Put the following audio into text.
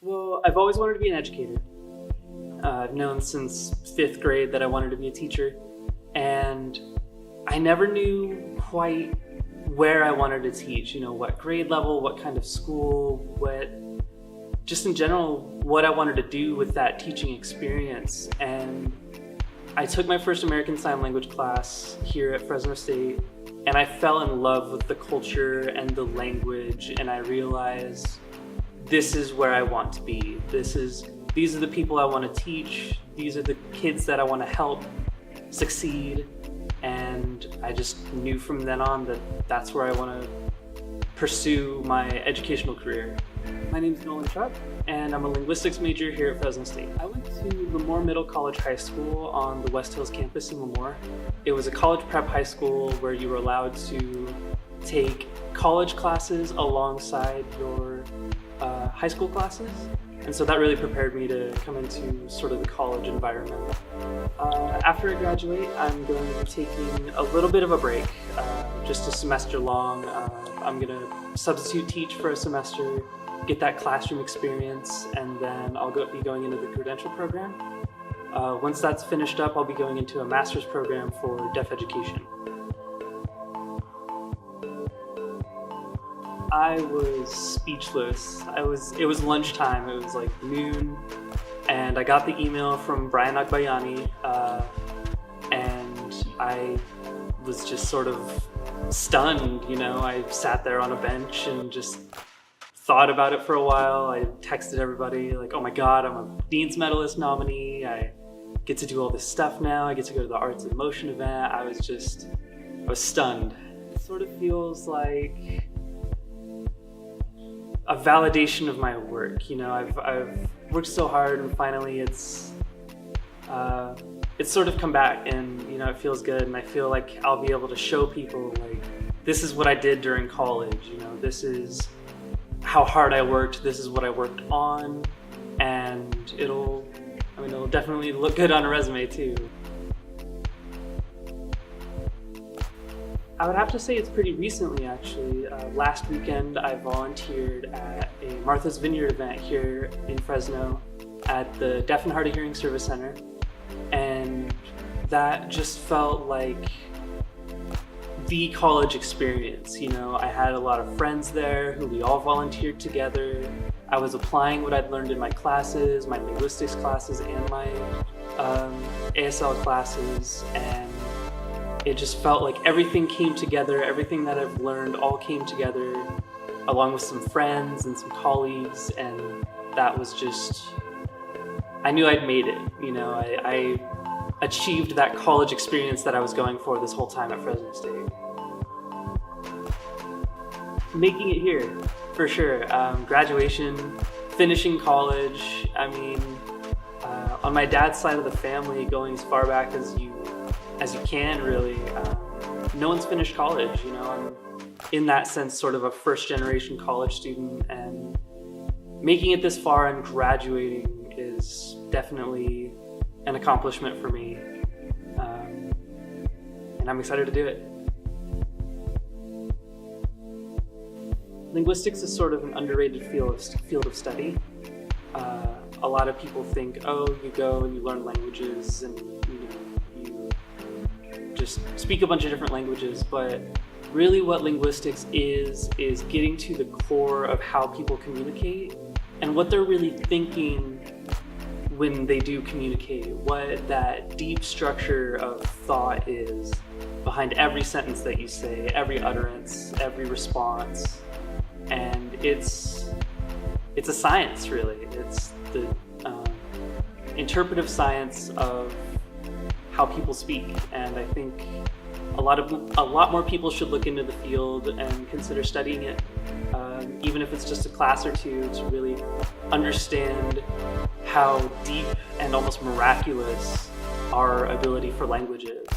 Well, I've always wanted to be an educator. I've known since fifth grade that I wanted to be a teacher, and I never knew quite where I wanted to teach, what grade level, what kind of school, just in general, what I wanted to do with that teaching experience. And I took my first American Sign Language class here at Fresno State, and I fell in love with the culture and the language, and I realized this is where I want to be. These are the people I want to teach. These are the kids that I want to help succeed. And I just knew from then on that that's where I want to pursue my educational career. My name is Nolan Trupp, and I'm a linguistics major here at Fresno State. I went to Lemoore Middle College High School on the West Hills campus in Lemoore. It was a college prep high school where you were allowed to take college classes alongside your high school classes. And so that really prepared me to come into sort of the college environment. After I graduate, I'm going to be taking a little bit of a break, just a semester long. I'm going to substitute teach for a semester, get that classroom experience, and then I'll be going into the credential program. Once that's finished up, I'll be going into a master's program for deaf education. I was speechless. It was lunchtime, it was like noon, and I got the email from Brian Akbayani, and I was just sort of stunned, I sat there on a bench and just thought about it for a while. I texted everybody like, oh my God, I'm a Dean's Medalist nominee. I get to do all this stuff now. I get to go to the Arts in Motion event. I was stunned. It sort of feels like a validation of my work. I've worked so hard, and finally it's sort of come back, and it feels good, and I feel like I'll be able to show people like, this is what I did during college, this is how hard I worked, this is what I worked on, and it'll definitely look good on a resume too. I would have to say it's pretty recently, actually. Last weekend, I volunteered at a Martha's Vineyard event here in Fresno at the Deaf and Hard of Hearing Service Center. And that just felt like the college experience. I had a lot of friends there who we all volunteered together. I was applying what I'd learned in my classes, my linguistics classes and my ASL classes, and it just felt like everything came together, everything that I've learned all came together, along with some friends and some colleagues, and that was just, I knew I'd made it. I achieved that college experience that I was going for this whole time at Fresno State. Making it here, for sure. Graduation, finishing college, on my dad's side of the family, going as far back as you can, really. No one's finished college, I'm in that sense sort of a first generation college student, and making it this far and graduating is definitely an accomplishment for me, and I'm excited to do it. Linguistics is sort of an underrated field of study. A lot of people think, you go and you learn languages and you just speak a bunch of different languages, but really what linguistics is getting to the core of how people communicate and what they're really thinking when they do communicate, what that deep structure of thought is behind every sentence that you say, every utterance, every response. And it's a science, really. It's the interpretive science of how people speak, and I think a lot more people should look into the field and consider studying it, even if it's just a class or two, to really understand how deep and almost miraculous our ability for language is.